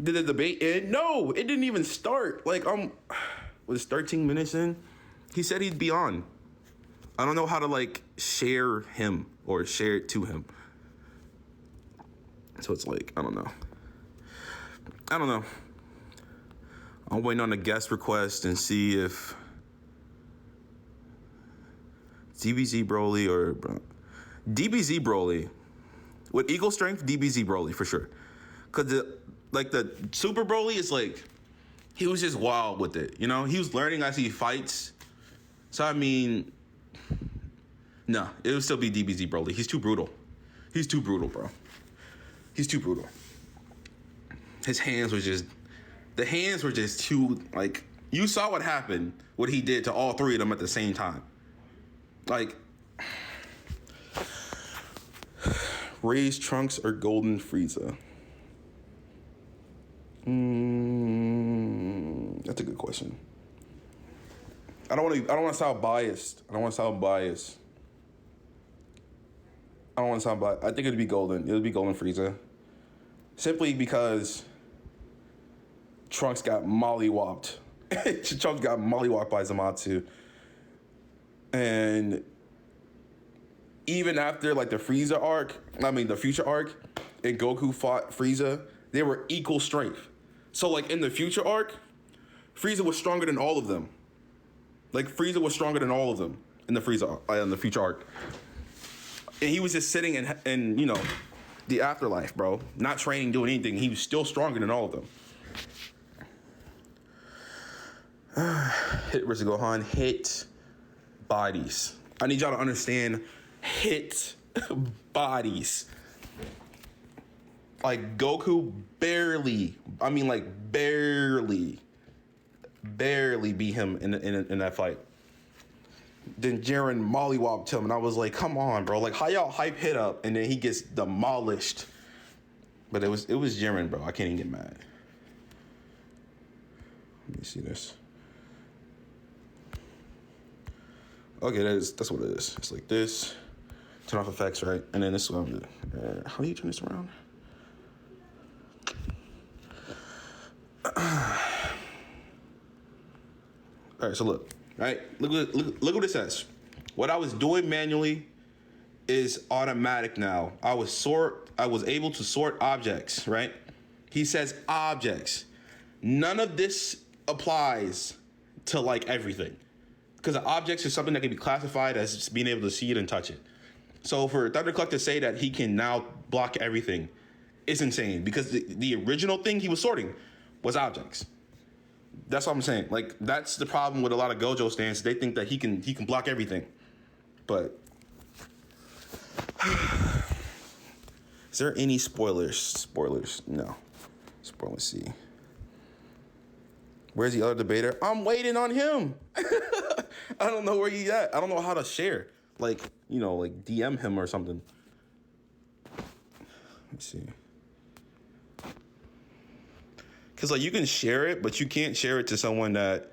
Did the debate end? No, it didn't even start. Like, was 13 minutes in? He said he'd be on. I don't know how to, like, share him or share it to him. So it's like, I don't know. I'm waiting on a guest request and see if DBZ Broly or DBZ Broly. With equal strength, DBZ Broly for sure. Because the Super Broly is like, he was just wild with it. You know, he was learning as he fights. So, I mean, no, it would still be DBZ Broly. He's too brutal. He's too brutal, bro. He's too brutal. The hands were just too, like, you saw what happened, what he did to all three of them at the same time. Like, Ray's Trunks or Golden Frieza? That's a good question. I don't want to sound biased. I think it'd be Golden. It would be Golden Frieza. Simply because Trunks got mollywopped. Trunks got mollywopped by Zamasu. And even after, like, the Future arc, and Goku fought Frieza, they were equal strength. So, like, in the Future arc, Frieza was stronger than all of them. Like, Frieza was stronger than all of them in the Future arc. And he was just sitting in you know, the afterlife, bro. Not training, doing anything. He was still stronger than all of them. Hit versus Gohan. Hit bodies. I need y'all to understand hit bodies. Like, Goku barely beat him in that fight. Then Jiren mollywopped him, and I was like, come on, bro. Like, how y'all hype hit up, and then he gets demolished. But it was Jiren, bro. I can't even get mad. Let me see this. Okay, that's what it is. It's like this. Turn off effects, right? And then this is what I'm doing. How do you turn this around? All right, so look. Right? Look what it says. What I was doing manually is automatic now. I was able to sort objects, right? He says objects. None of this applies to, like, everything. Because objects is something that can be classified as just being able to see it and touch it. So for Thundercluck to say that he can now block everything is insane. Because the original thing he was sorting was objects. That's what I'm saying. Like, that's the problem with a lot of Gojo stands. They think that he can block everything. But is there any spoilers? Spoilers? No. Let's see. Where's the other debater? I'm waiting on him. I don't know where he's at. I don't know how to share. Like, you know, like DM him or something. Let's see. Because, like, you can share it, but you can't share it to someone that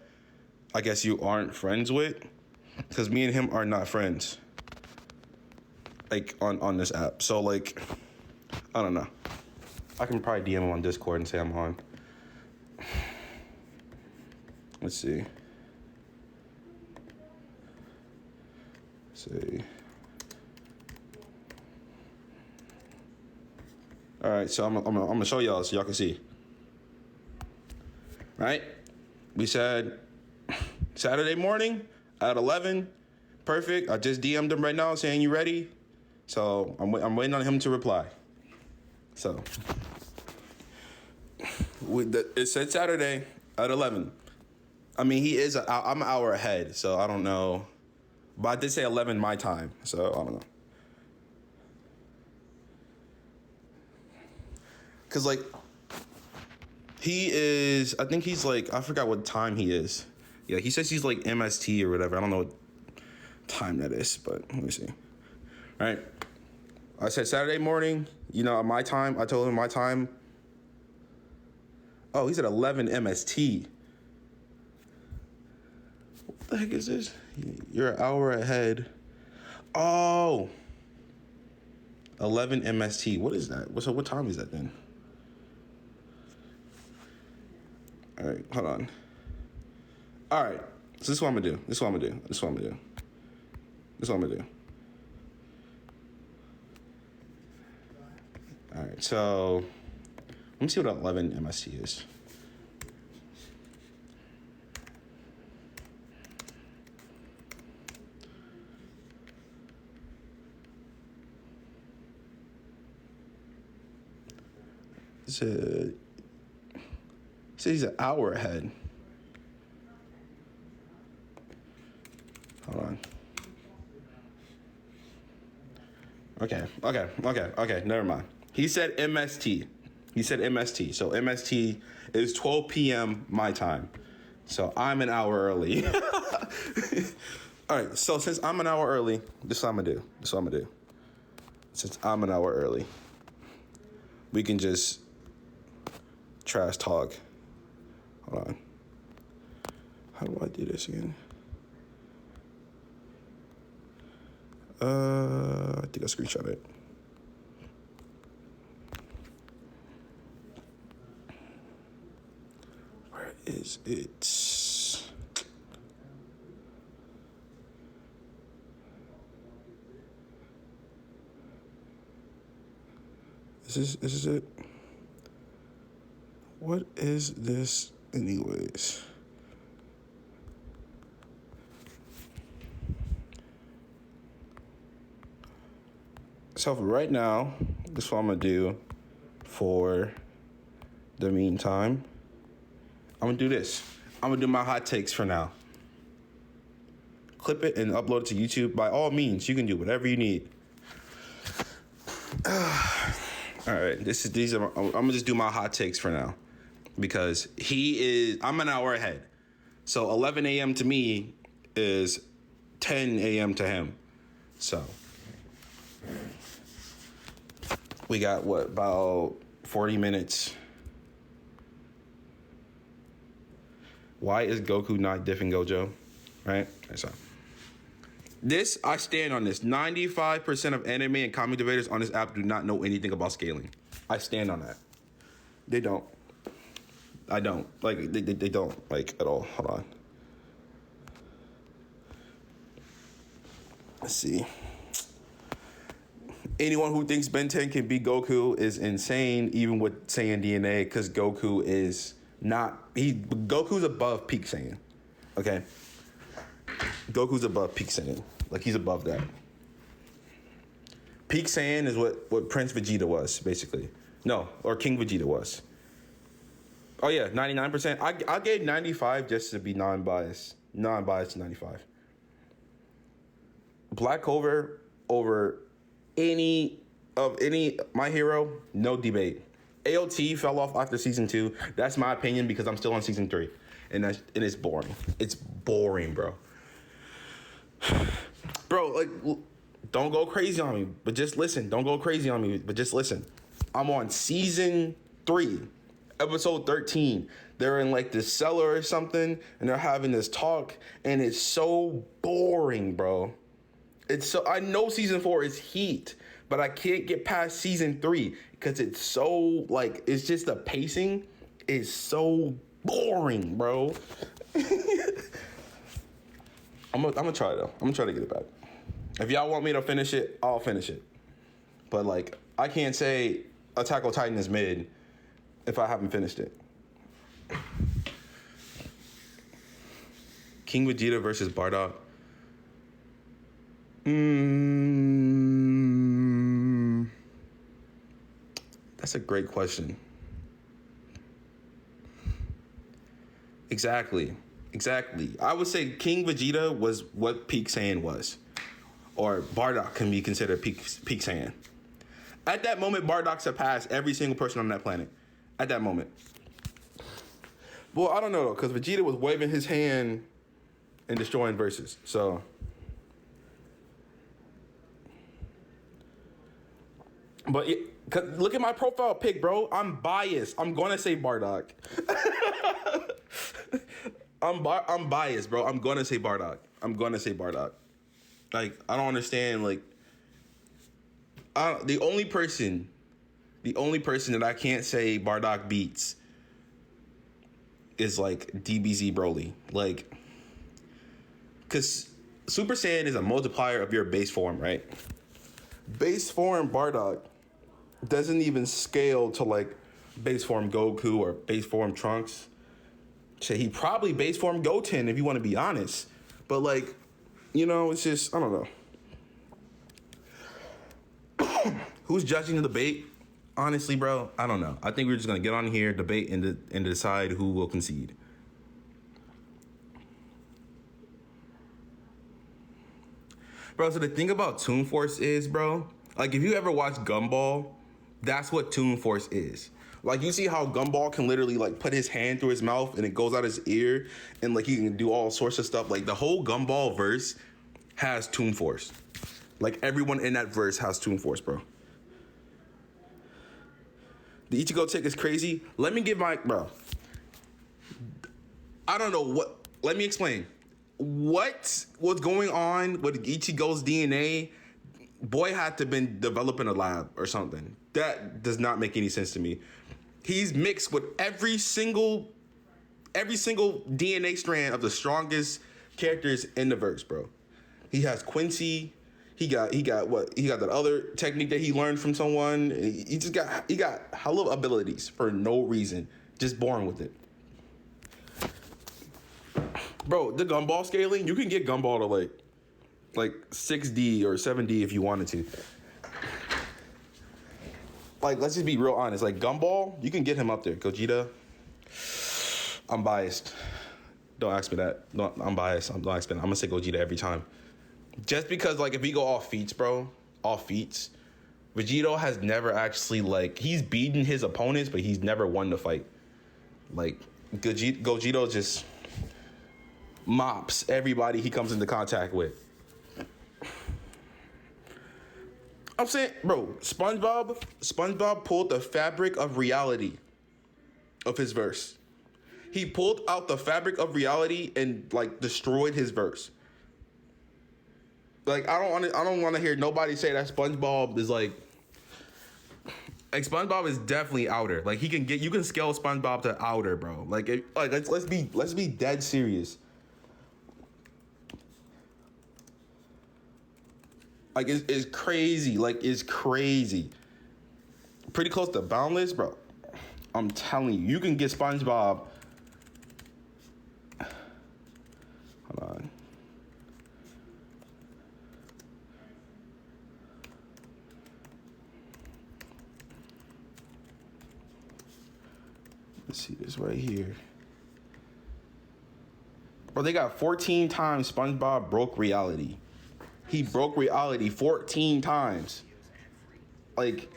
I guess you aren't friends with. Because me and him are not friends. Like, on this app. So, like, I don't know. I can probably DM him on Discord and say I'm on. Let's see. All right, so I'm gonna show y'all so y'all can see. Right? We said Saturday morning at 11. Perfect. I just DM'd him right now saying you ready. So I'm waiting on him to reply. So it said Saturday at 11. I mean, I'm an hour ahead, so I don't know. But I did say 11 my time, so I don't know. Because, like, I think he's like, I forgot what time he is. Yeah, he says he's like MST or whatever. I don't know what time that is, but let me see. All right. I said Saturday morning, you know, my time. I told him my time. Oh, he's at 11 MST. What the heck is this? You're an hour ahead. Oh. 11 MST. What is that? So what time is that then? All right, hold on. All right, so this is what I'm gonna do. This is what I'm gonna do. This is what I'm gonna do. This is what I'm gonna do. All right, so let me see what 11 MST is. So he's an hour ahead. Hold on. Okay. Never mind. He said MST. So MST is 12 p.m. my time. So I'm an hour early. All right. So since I'm an hour early, this is what I'm gonna do. Since I'm an hour early, we can just trash talk. Hold on. How do I do this again? I think I screenshot it. Where is it? Is this it? What is this anyways? So for right now, this is what I'm gonna do for the meantime. I'm gonna do this. I'm gonna do my hot takes for now. Clip it and upload it to YouTube. By all means, you can do whatever you need. All right, I'm gonna just do my hot takes for now because I'm an hour ahead. So 11 a.m. to me is 10 a.m. to him. So we got about 40 minutes. Why is Goku not diffing Gojo? Right? So I stand on this. 95% of anime and comic debaters on this app do not know anything about scaling. I stand on that. They don't. I don't. Like, they don't, like, at all. Hold on. Let's see. Anyone who thinks Ben 10 can beat Goku is insane, even with Saiyan DNA, because Goku is not... Goku's above peak Saiyan. Okay? Goku's above peak Saiyan. Like, he's above that. Peak Saiyan is what Prince Vegeta was, basically. No, or King Vegeta was. Oh, yeah, 99%. I gave 95 just to be non-biased. Non-biased 95. Black Clover over any My Hero, no debate. AOT fell off after season 2. That's my opinion because I'm still on season 3. And it's boring. It's boring, bro. Bro, like, don't go crazy on me, but just listen. Don't go crazy on me, but just listen. I'm on season 3, episode 13. They're in like this cellar or something, and they're having this talk, and it's so boring, bro. I know season 4 is heat, but I can't get past season 3 because it's so, like, it's just the pacing is so boring, bro. I'm gonna try though. I'm gonna try to get it back. If y'all want me to finish it, I'll finish it. But like, I can't say Attack on Titan is mid if I haven't finished it. King Vegeta versus Bardock. That's a great question. Exactly. I would say King Vegeta was what peak Saiyan was. Or Bardock can be considered peak Saiyan. At that moment, Bardock surpassed every single person on that planet. At that moment. Well, I don't know, though, because Vegeta was waving his hand and destroying verses. So... But look at my profile pic, bro. I'm biased. I'm gonna say Bardock. I'm biased, bro. I'm gonna say Bardock. Like, I don't understand. Like, the only person that I can't say Bardock beats is like DBZ Broly. Like, because Super Saiyan is a multiplier of your base form, right? Base form Bardock doesn't even scale to like base form Goku or base form Trunks. Shit, he probably base form Goten if you want to be honest. But like, it's just, I don't know. Who's judging the debate? Honestly, bro, I don't know. I think we're just gonna get on here, debate, and decide who will concede. Bro, so the thing about Toon Force is, bro, like if you ever watch Gumball, that's what Toon Force is. Like you see how Gumball can literally like put his hand through his mouth and it goes out his ear, and like he can do all sorts of stuff. Like the whole Gumball verse has Toon Force. Like everyone in that verse has Toon Force, bro. The Ichigo tick is crazy. Let me give my, bro. I don't know what, let me explain. What was going on with Ichigo's DNA? Boy had to have been developed in a lab or something. That does not make any sense to me. He's mixed with every single DNA strand of the strongest characters in the verse, bro. He has Quincy. He got that other technique that he learned from someone. He got hella abilities for no reason. Just born with it. Bro, the Gumball scaling, you can get Gumball to like 6D or 7D if you wanted to. Like, let's just be real honest. Like, Gumball, you can get him up there. Gogeta, I'm biased. Don't ask me that. No, I'm biased. Don't ask me that. I'm gonna say Gogeta every time. Just because, like, if we go off feats, bro, Vegito has never actually, like, he's beaten his opponents, but he's never won the fight. Like, Gogeta just mops everybody he comes into contact with. I'm saying, bro, SpongeBob pulled the fabric of reality of his verse. He pulled out the fabric of reality and, like, destroyed his verse. Like, I don't want to hear nobody say that SpongeBob is like SpongeBob is definitely outer. Like you can scale SpongeBob to outer, bro. Like let's be dead serious. Like it's crazy. Like it's crazy. Pretty close to boundless, bro. I'm telling you, you can get SpongeBob. Hold on. Let's see this right here. Bro, they got 14 times SpongeBob broke reality. He broke reality 14 times. Like,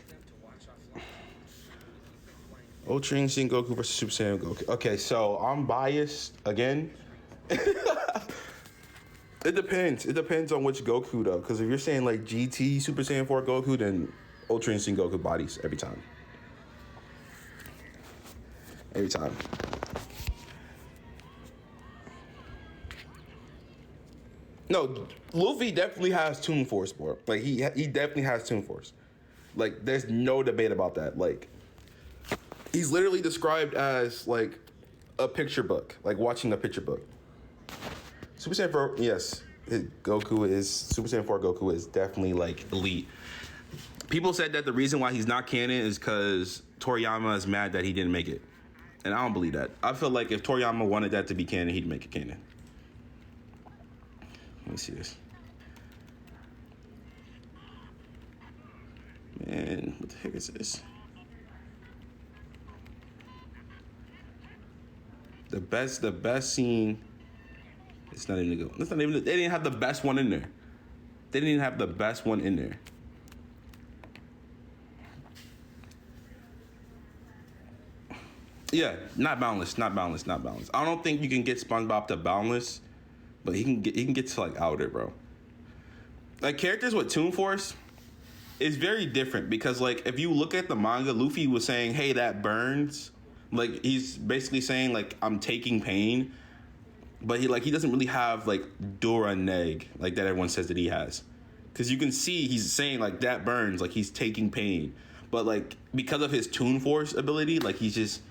Ultra Instinct Goku versus Super Saiyan Goku. Okay, so I'm biased again. It depends. It depends on which Goku, though. Because if you're saying, like, GT Super Saiyan 4 Goku, then Ultra Instinct Goku bodies every time. Every time. No, Luffy definitely has Toon Force, bro. Like, he definitely has Toon Force. Like, there's no debate about that. Like, he's literally described as, like, a picture book. Like, watching a picture book. Super Saiyan 4, yes. Super Saiyan 4 Goku is definitely, like, elite. People said that the reason why he's not canon is because Toriyama is mad that he didn't make it. And I don't believe that. I feel like if Toriyama wanted that to be canon, he'd make it canon. Let me see this. Man, what the heck is this? The best scene. It's not even good. It's not even. They didn't have the best one in there. They didn't even have the best one in there. Yeah, not boundless. I don't think you can get SpongeBob to boundless, but he can get to like outer, bro. Like characters with Toon Force is very different because like if you look at the manga, Luffy was saying, "Hey, that burns." Like he's basically saying like I'm taking pain, but he doesn't really have like Dora Neg like that everyone says that he has, because you can see he's saying like that burns, like he's taking pain, but like because of his Toon Force ability, like he's just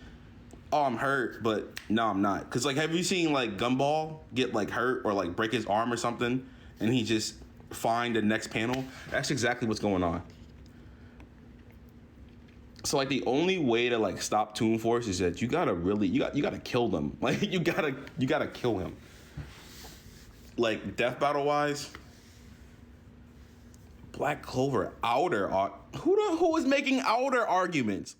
oh, I'm hurt, but no, I'm not. Because, like, have you seen, like, Gumball get, like, hurt or, like, break his arm or something, and he just find the next panel? That's exactly what's going on. So, like, the only way to, like, stop Toon Force is that you gotta really, you gotta kill them. Like, you gotta kill him. Like, death battle-wise, Black Clover, Outer, who is making Outer arguments?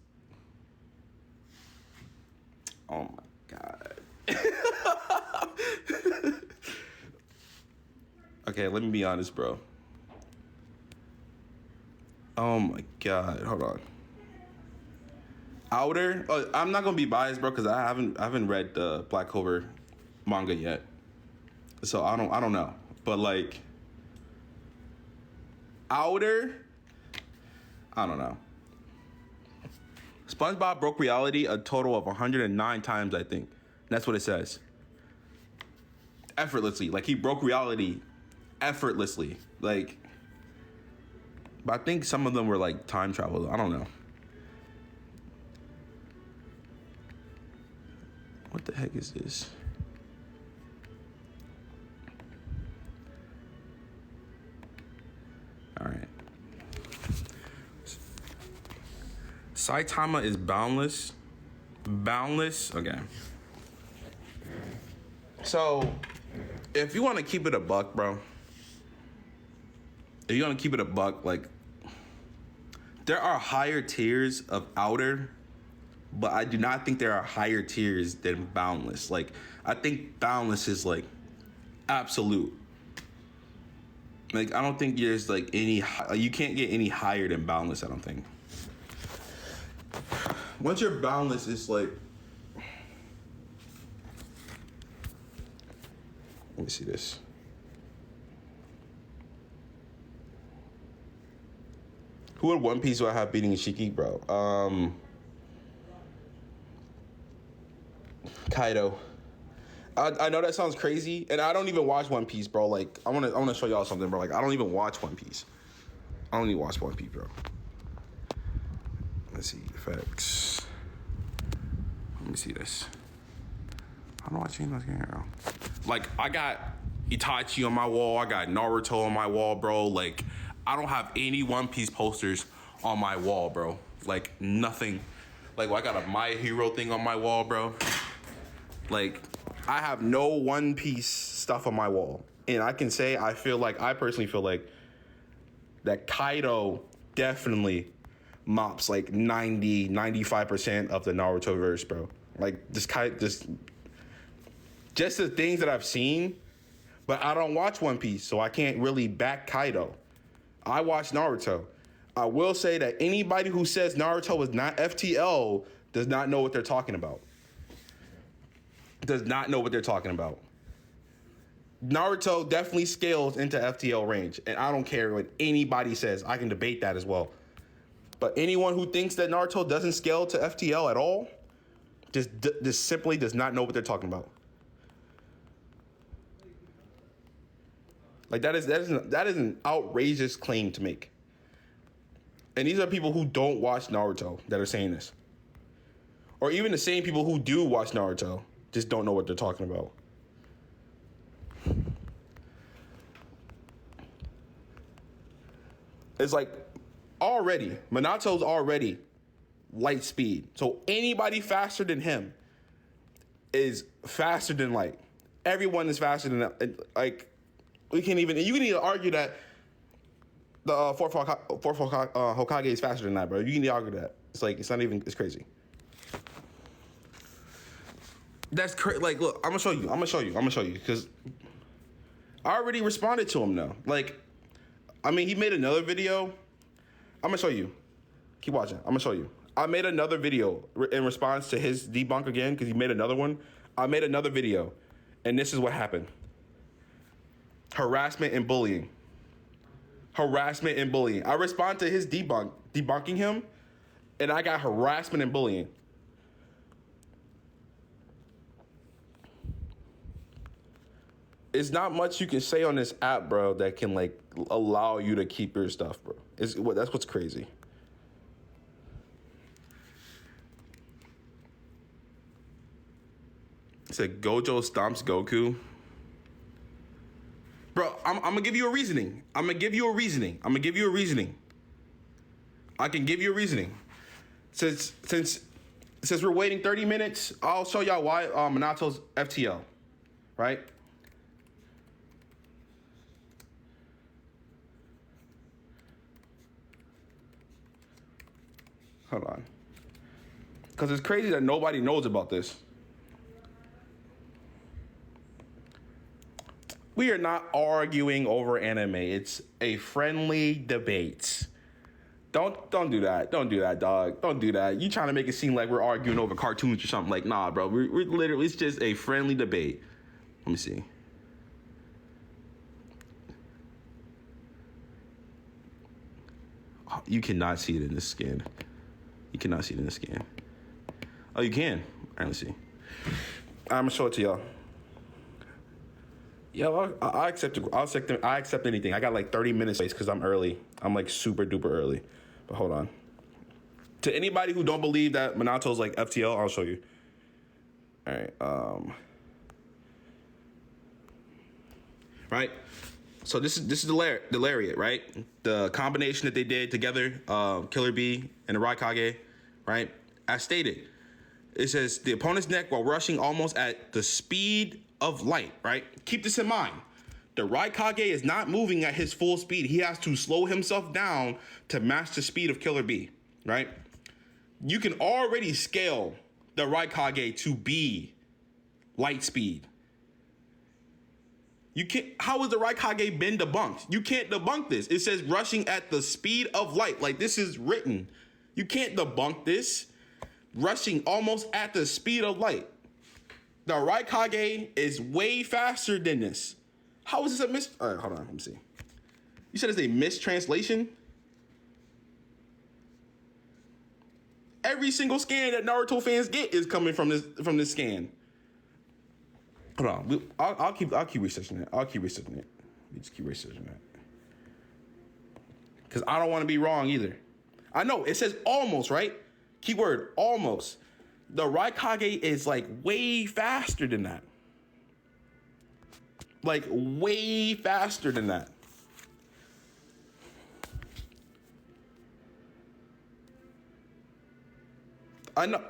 Oh my god. Okay, let me be honest, bro. Oh my god, hold on. Outer, I'm not gonna be biased, bro, because I haven't read the Black Clover manga yet, so I don't know. But like, Outer, I don't know. SpongeBob broke reality a total of 109 times, I think. That's what it says. Effortlessly. Like, he broke reality effortlessly. Like, but I think some of them were, like, time travel. I don't know. What the heck is this? All right. Saitama is boundless. Boundless? Okay. So, if you want to keep it a buck, bro. If you want to keep it a buck, like, there are higher tiers of Outer, but I do not think there are higher tiers than Boundless. Like, I think Boundless is, like, absolute. Like, I don't think there's, like, any... You can't get any higher than Boundless, I don't think. Once you're Boundless, it's like... Let me see this. Who in One Piece do I have beating Ishiki, bro? Kaido. I know that sounds crazy, and I don't even watch One Piece, bro. Like, I wanna show y'all something, bro. Like, I don't even watch One Piece. I don't even watch One Piece, bro. Let's see, effects. Let me see this. I don't watch anything else, bro. Like, I got Itachi on my wall. I got Naruto on my wall, bro. Like, I don't have any One Piece posters on my wall, bro. Like, nothing. Like, I got a My Hero thing on my wall, bro. Like, I have no One Piece stuff on my wall. And I can say, I personally feel like that Kaido definitely mops like 95% of the Naruto verse, bro. Like, just the things that I've seen, but I don't watch One Piece, so I can't really back Kaido. I watch Naruto. I will say that anybody who says Naruto is not FTL does not know what they're talking about. Does not know what they're talking about. Naruto definitely scales into FTL range, and I don't care what anybody says. I can debate that as well. But anyone who thinks that Naruto doesn't scale to FTL at all, just simply does not know what they're talking about. Like, that is an outrageous claim to make. And these are people who don't watch Naruto that are saying this. Or even the same people who do watch Naruto just don't know what they're talking about. It's like, Minato's already light speed. So anybody faster than him is faster than light. Everyone is faster than that. Like, you can even argue that the fourth Hokage is faster than that, bro. You can argue that. It's like, it's crazy. That's crazy. Like, look, I'm gonna show you, because I already responded to him now. Like, I mean, he made another video. I'm gonna show you. Keep watching. I'm gonna show you. I made another video in response to his debunk again, because he made another one. I made another video, and this is what happened. Harassment and bullying. Harassment and bullying. I respond to his debunking him, and I got harassment and bullying. It's not much you can say on this app, bro, that can, like, allow you to keep your stuff, bro. That's what's crazy. It said Gojo stomps Goku. Bro, I'm gonna give you a reasoning. I can give you a reasoning. Since we're waiting 30 minutes, I'll show y'all why Minato's FTL, right? Hold on. Because it's crazy that nobody knows about this. We are not arguing over anime. It's a friendly debate. Don't do that. Don't do that, dog. Don't do that. You trying to make it seem like we're arguing over cartoons or something. Like, nah, bro. We're literally, it's just a friendly debate. Let me see. Oh, you cannot see it in this scan. You cannot see it in this scan. Oh, you can. All right, let's see. I'm gonna show it to y'all. Yeah, I accept it. I accept anything. I got like 30 minutes because I'm early. I'm like super duper early. But hold on. To anybody who don't believe that Minato's like FTL, I'll show you. All right. Right. So this is the lariat, right? The combination that they did together, Killer Bee and the Raikage, right? As stated, it says the opponent's neck while rushing almost at the speed of light, right? Keep this in mind. The Raikage is not moving at his full speed. He has to slow himself down to match the speed of Killer Bee, right? You can already scale the Raikage to be light speed. You can't. How has the Raikage been debunked? You can't debunk this. It says rushing at the speed of light. Like, this is written. You can't debunk this. Rushing almost at the speed of light. The Raikage is way faster than this. How is this a All right, hold on. Let me see. You said it's a mistranslation? Every single scan that Naruto fans get is coming from this scan. Hold on. I'll keep researching it. We just keep researching that. Because I don't want to be wrong either. I know it says almost, right? Keyword almost. The Raikage is like way faster than that. Like way faster than that. I know.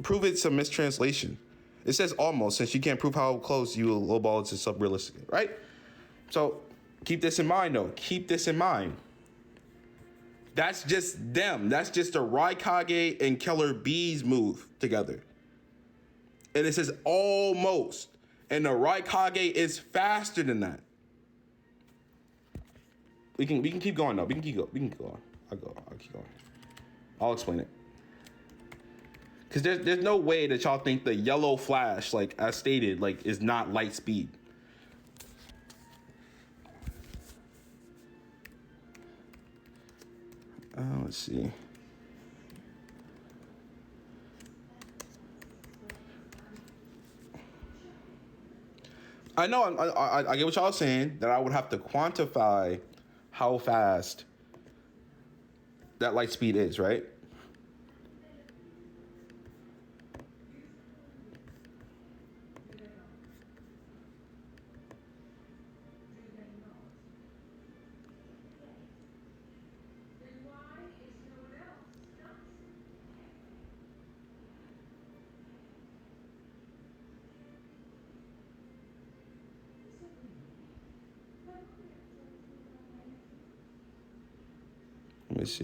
Prove it's a mistranslation. It says almost, since you can't prove how close you will lowball to sub-realistic, right? So keep this in mind, though. Keep this in mind. That's just them. That's just the Raikage and Killer Bee's move together. And it says almost. And the Raikage is faster than that. We can keep going, though. We can keep going. I'll keep going. I'll explain it. Because there's no way that y'all think the yellow flash, like as stated, like is not light speed. Let's see. I know I get what y'all saying, that I would have to quantify how fast that light speed is, right? Let me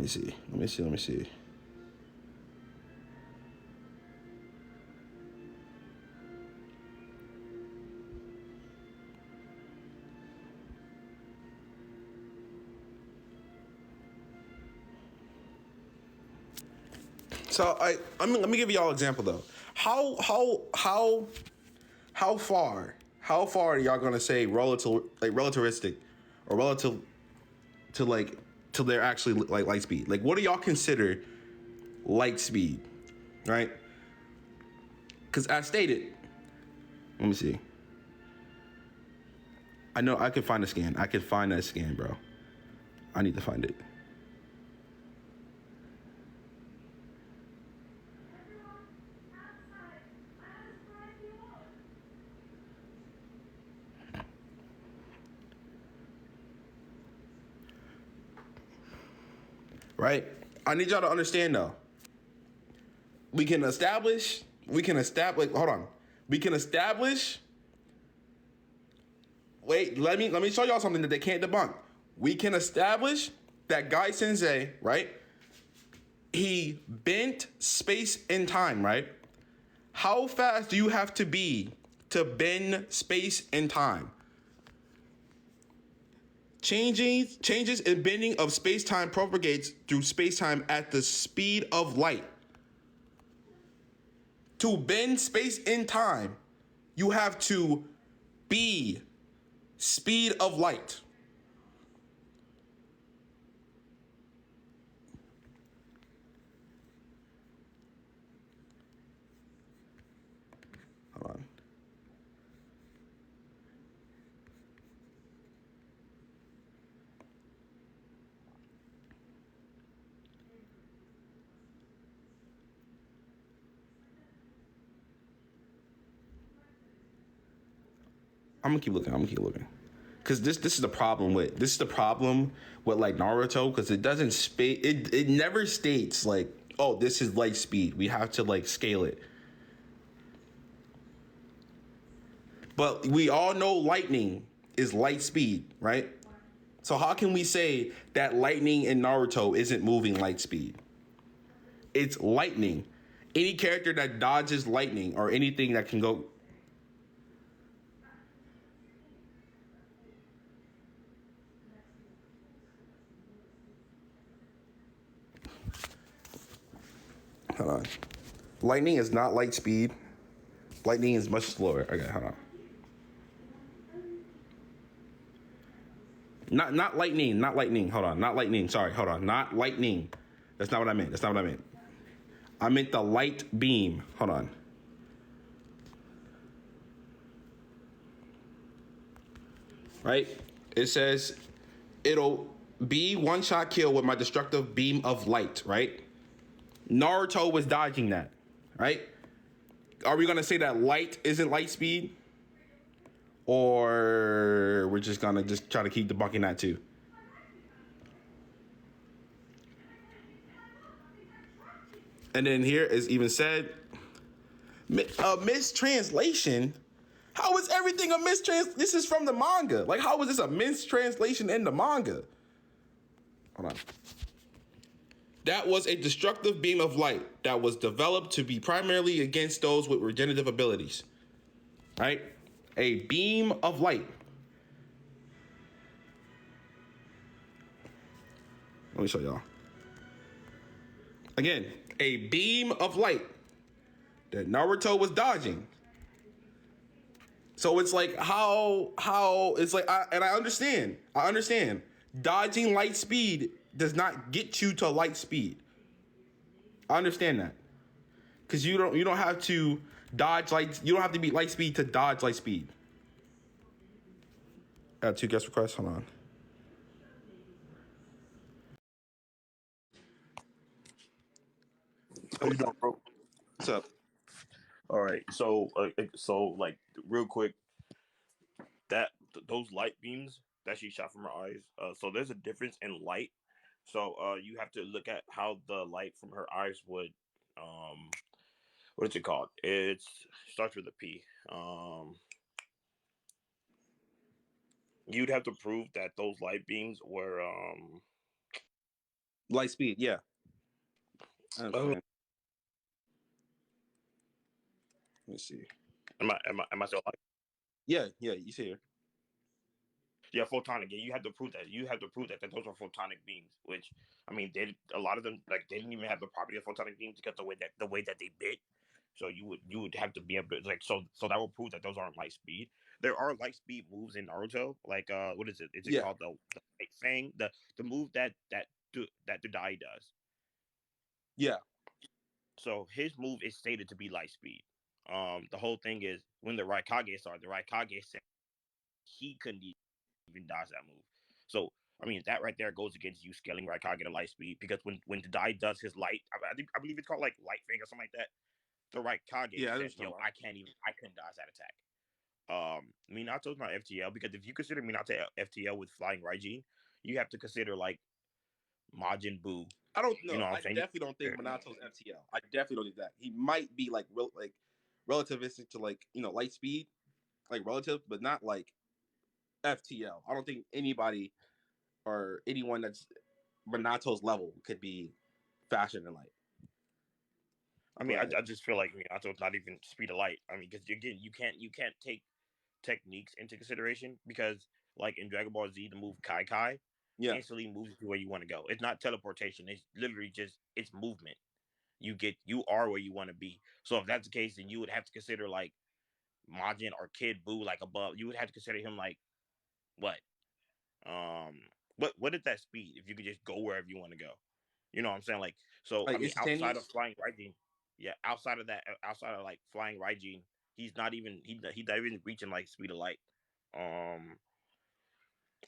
see. Let me see. So let me give y'all an example though. How far are y'all gonna say relativistic or relative to like till they're actually like light speed? Like, what do y'all consider light speed, right? Because as stated, let me see. I know I can find a scan. I can find that scan, bro. I need to find it. Right? I need y'all to understand though. We can establish. Hold on. We can establish. Wait, let me show y'all something that they can't debunk. We can establish that Guy Sensei, right? He bent space and time, right? How fast do you have to be to bend space and time? Changes in bending of space-time propagates through space-time at the speed of light. To bend space and time, you have to be speed of light. Hold on. I'm gonna keep looking. Cause this is the problem with like Naruto, because it doesn't it never states like, oh, this is light speed. We have to like scale it. But we all know lightning is light speed, right? So how can we say that lightning in Naruto isn't moving light speed? It's lightning. Any character that dodges lightning or anything that can go. Hold on. Lightning is not light speed. Lightning is much slower. Okay, hold on. Not lightning. Not lightning. Hold on. Not lightning. Sorry. Hold on. Not lightning. That's not what I meant. I meant the light beam. Hold on. Right? It says it'll be one shot kill with my destructive beam of light, right? Naruto was dodging that, right? Are we gonna say that light isn't light speed? Or we're just gonna just try to keep debunking that too? And then here is even said, a mistranslation. How is everything a mistranslation? This is from the manga. Like, how is this a mistranslation in the manga? Hold on. That was a destructive beam of light that was developed to be primarily against those with regenerative abilities. Right? A beam of light. Let me show y'all. Again, a beam of light that Naruto was dodging. So it's like how it's like I understand. Dodging light speed does not get you to light speed. I understand that. Cuz you don't have to dodge light, you don't have to be light speed to dodge light speed. I got two guest requests. Hold on. How you doing, bro? What's up? All right. So like real quick, those light beams that she shot from her eyes. So there's a difference in light. So you have to look at how the light from her eyes would what is it called? It starts with a P. You'd have to prove that those light beams were Light speed, yeah. I oh, understand. Let me see. am I still alive? Yeah, you see here. Yeah, photonic. Yeah, you have to prove that. You have to prove that those are photonic beams. Which I mean, they a lot of them like they didn't even have the property of photonic beams because the way that they bit. So you would have to be able to like so that will prove that those aren't light speed. There are light speed moves in Naruto. Like what is it? Is it Yeah. called the light fang? The move that Dai does. Yeah. So his move is stated to be light speed. The whole thing is when the Raikage said he couldn't even dodge that move. So I mean, that right there goes against you scaling Raikage to light speed, because when the Dai does his light, I believe it's called like light fang or something like that. The Raikage Yeah, I says, understand "Yo, why. I couldn't dodge that attack." Minato's not FTL, because if you consider Minato FTL with flying Raijin, you have to consider like Majin Buu. I don't You know. know what I'm I saying? definitely don't think Monato's FTL. I definitely don't think that. He might be like relativistic to like light speed, like relative, but not like FTL. I don't think anybody or anyone that's Monato's level could be faster than light. I mean, But I just feel like Minato's not even speed of light. I mean, because again, you can't take techniques into consideration, because like in Dragon Ball Z, the move Kai Kai yeah, instantly moves you where you want to go. It's not teleportation. It's literally just it's movement. You are where you want to be. So if that's the case, then you would have to consider like Majin or Kid Buu like above. You would have to consider him like what? What is that speed? If you could just go wherever you want to go, you know what I'm saying? Like, so I like mean, outside of instantaneous. flying Raijin, yeah, outside of that, outside of like flying Raijin, he's not even reaching like speed of light. Um,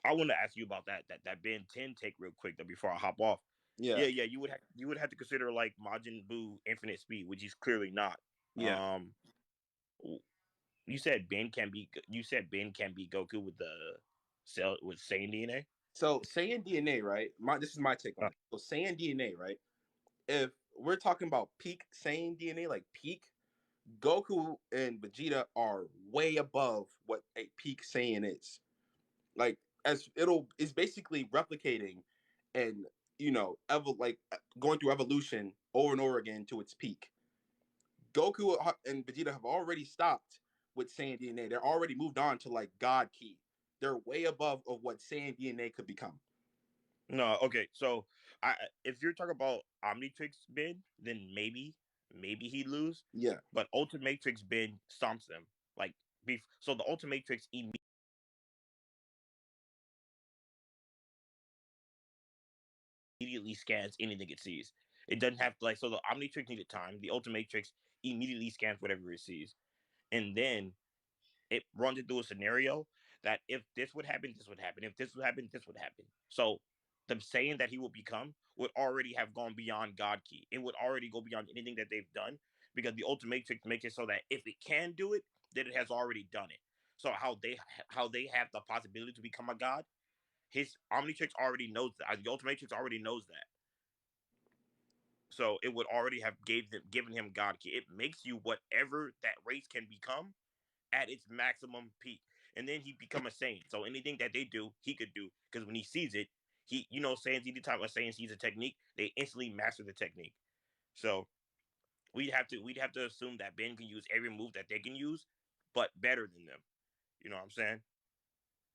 I want to ask you about that Ben 10 take real quick though before I hop off. Yeah, Yeah, you would have to consider like Majin Buu infinite speed, which he's clearly not. yeah. Um, you said Ben can be Goku with the cell with Saiyan DNA. So Saiyan DNA, right? This is my take on it. So Saiyan DNA, right? If we're talking about peak Saiyan DNA, like peak, Goku and Vegeta are way above what a peak Saiyan is. Like as it's basically replicating and like going through evolution over and over again to its peak. Goku and Vegeta have already stopped with Saiyan DNA. They're already moved on to like God Key. They're way above of what Saiyan DNA could become. No, okay. So if you're talking about Omnitrix Ben, then maybe he'd lose. Yeah. But Ultimatrix Ben stomps them. Like so the Ultimatrix immediately scans anything it sees. It doesn't have to, like, so the Omnitrix needed time. The Ultimatrix immediately scans whatever it sees. And then it runs it through a scenario that if this would happen, this would happen. If this would happen, this would happen. So them saying that he will become would already have gone beyond God Key. It would already go beyond anything that they've done, because the Ultimatrix makes it so that if it can do it, then it has already done it. So how they have the possibility to become a god, his Omnitrix already knows that. The Ultimatrix already knows that. So it would already have given him God Key. It makes you whatever that race can become at its maximum peak, and then he become a Saiyan. So anything that they do, he could do, because when he sees it, he Saiyans anytime a Saiyan sees a technique, they instantly master the technique. So we'd have to assume that Ben can use every move that they can use, but better than them. You know what I'm saying?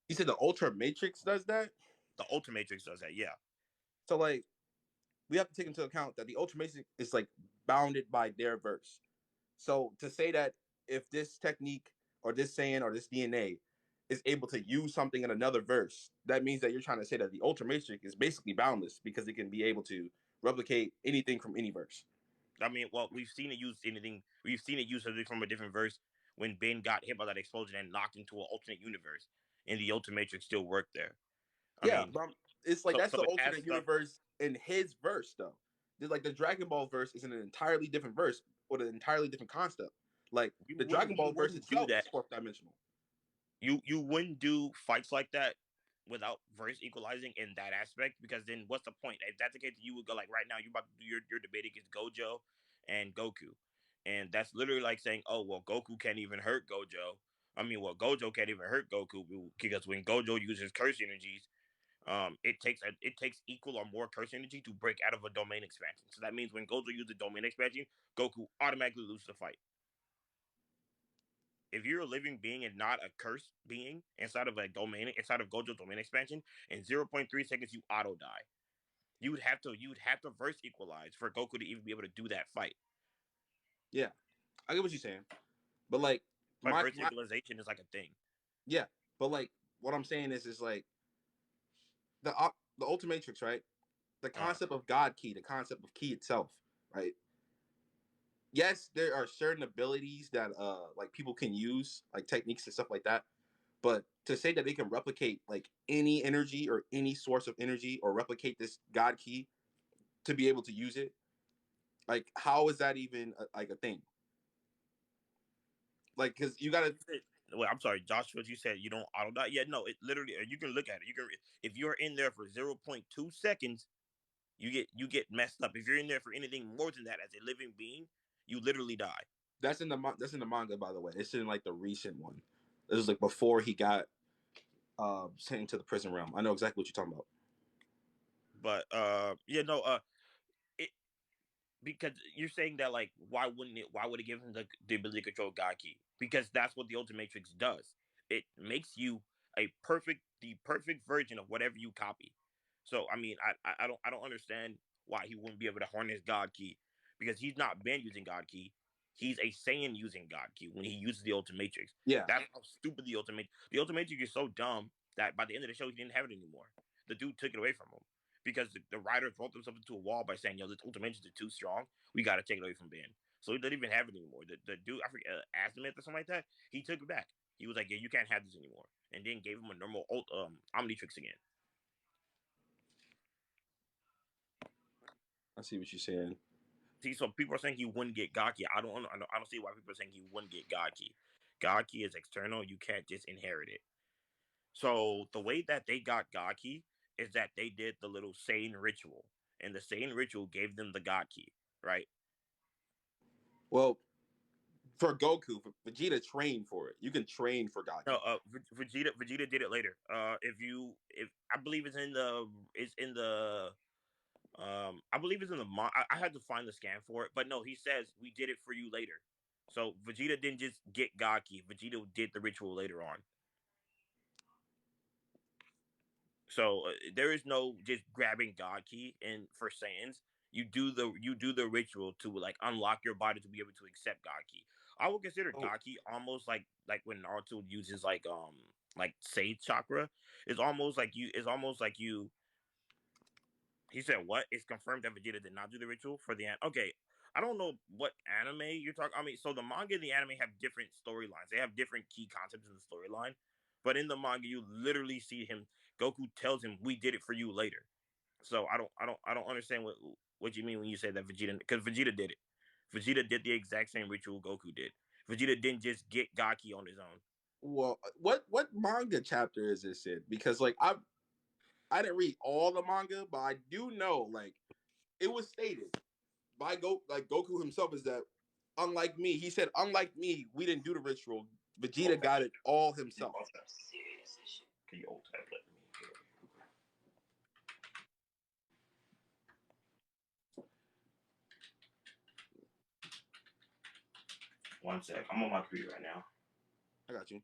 You said the Ultra Matrix does that? The Ultimatrix does that, yeah. So like we have to take into account that the Ultra Matrix is like bounded by their verse. So to say that if this technique or this saying or this DNA is able to use something in another verse, that means that you're trying to say that the Ultra Matrix is basically boundless because it can be able to replicate anything from any verse. I mean, well, we've seen it use anything. We've seen it use something from a different verse when Ben got hit by that explosion and knocked into an alternate universe, and the Ultimatrix still worked there. I Yeah, mean, but it's like that's so the it has alternate stuff. universe in his verse, though. There's like the Dragon Ball verse is in an entirely different verse with an entirely different concept. Like the Dragon You Ball verse wouldn't do itself is that. fourth dimensional. You wouldn't do fights like that without verse equalizing in that aspect, because then what's the point? If that's the case, you would go like right now you're about to do your debate against Gojo and Goku, and that's literally like saying, oh well, Goku can't even hurt Gojo. I mean, well, Gojo can't even hurt Goku, because when Gojo uses curse energies, it takes equal or more curse energy to break out of a domain expansion. So that means when Gojo uses domain expansion, Goku automatically loses the fight. If you're a living being and not a cursed being inside of a domain, inside of Gojo's domain expansion, in 0.3 seconds you auto die. You would have to verse equalize for Goku to even be able to do that fight. Yeah, I get what you're saying, but like Like my verse my equalization is like a thing. yeah, but like what I'm saying is like the Ultimatrix, right? The Uh, concept of God Key, the concept of Key itself, right? Yes, there are certain abilities that like people can use, like techniques and stuff like that. But to say that they can replicate like any energy or any source of energy or replicate this God key to be able to use it, like how is that even like a thing? Like, because you gotta. Well, I'm sorry, Joshua. You said you don't auto die. Yeah, no. It literally. You can look at it. You can if you're in there for 0.2 seconds, you get messed up. If you're in there for anything more than that as a living being, you literally die. That's in the manga, by the way. It's in like the recent one. It was like before he got sent into the prison realm. I know exactly what you're talking about. But yeah, no. It because you're saying that like why would it give him the ability to control God key? Because that's what the Ultimatrix does. It makes you the perfect version of whatever you copy. So I mean I don't understand why he wouldn't be able to harness God key, because he's not been using God key. He's a Saiyan using God key when he uses the Ultimatrix. Yeah. That's how stupid the Ultimatrix is so dumb that by the end of the show he didn't have it anymore. The dude took it away from him because the writers wrote themselves into a wall by saying, "Yo, this Ultimatrix is too strong. We got to take it away from Ben." So he doesn't even have it anymore. The dude, I forget, Azimuth or something like that, he took it back. He was like, "Yeah, you can't have this anymore," and then gave him a normal Omnitrix again. I see what you're saying. See, so people are saying he wouldn't get Gaki. I don't see why people are saying he wouldn't get Gaki. Gaki is external. You can't just inherit it. So the way that they got Gaki is that they did the little Saiyan ritual, and the Saiyan ritual gave them the God key, right? Well, for Goku, for Vegeta trained for it. You can train for No, Gaki. Vegeta did it later. If I believe I believe it's in the I had to find the scan for it, but no, he says we did it for you later. So Vegeta didn't just get Gaki. Vegeta did the ritual later on. So there is no just grabbing God key and for Saiyans. You do the ritual to like unlock your body to be able to accept God key. I would consider Oh, God key almost like when Naruto uses like Sage chakra. It's almost like you. He said what? It's confirmed that Vegeta did not do the ritual for the okay. I don't know what anime you're talking. I mean, so the manga and the anime have different storylines. They have different key concepts in the storyline. But in the manga, you literally see him. Goku tells him, "We did it for you later." So I don't understand what you mean when you say that Vegeta, because Vegeta did it. Vegeta did the exact same ritual Goku did. Vegeta didn't just get Gaki on his own. well, what manga chapter is this in? Because like I didn't read all the manga, but I do know like it was stated by Goku himself is that unlike me, he said unlike me, we didn't do the ritual. Vegeta got it all himself. Can you old tablet me? One sec. I'm on my computer right now. I got you.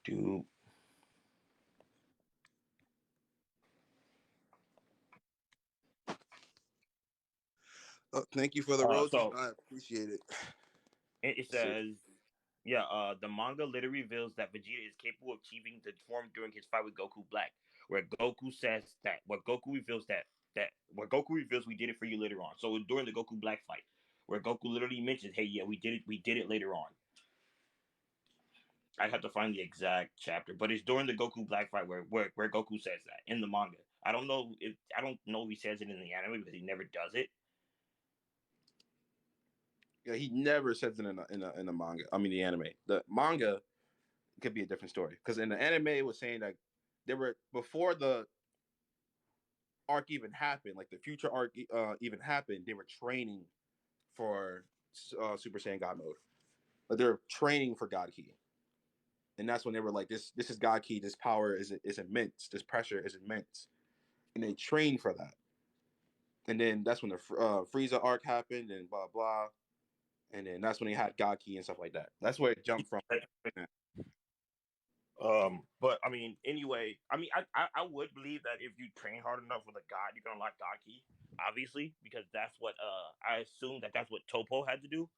Do. Thank you for the roses. So I appreciate it. it Let's see. says, yeah, the manga literally reveals that Vegeta is capable of achieving the form during his fight with Goku Black, where Goku says that what Goku reveals that what Goku reveals we did it for you later on. So during the Goku Black fight, where Goku literally mentions, "Hey, yeah, we did it later on." I have to find the exact chapter, but it's during the Goku Black fight where Goku says that in the manga. I don't know if he says it in the anime because he never does it. Yeah, he never says it in the manga. I mean, the anime. The manga could be a different story because in the anime it was saying that there were before the arc even happened, like the future arc even happened, they were training for Super Saiyan God mode. Like they're training for God Key, and that's when they were like, "This is God Key. This power is immense. This pressure is immense," and they trained for that. And then that's when the Frieza arc happened, and blah blah. And then that's when they had God Key and stuff like that. That's where it jumped from. But I mean, anyway, I mean, I would believe that if you train hard enough with a god, you can unlock God key, obviously, because that's what I assume that's what Topo had to do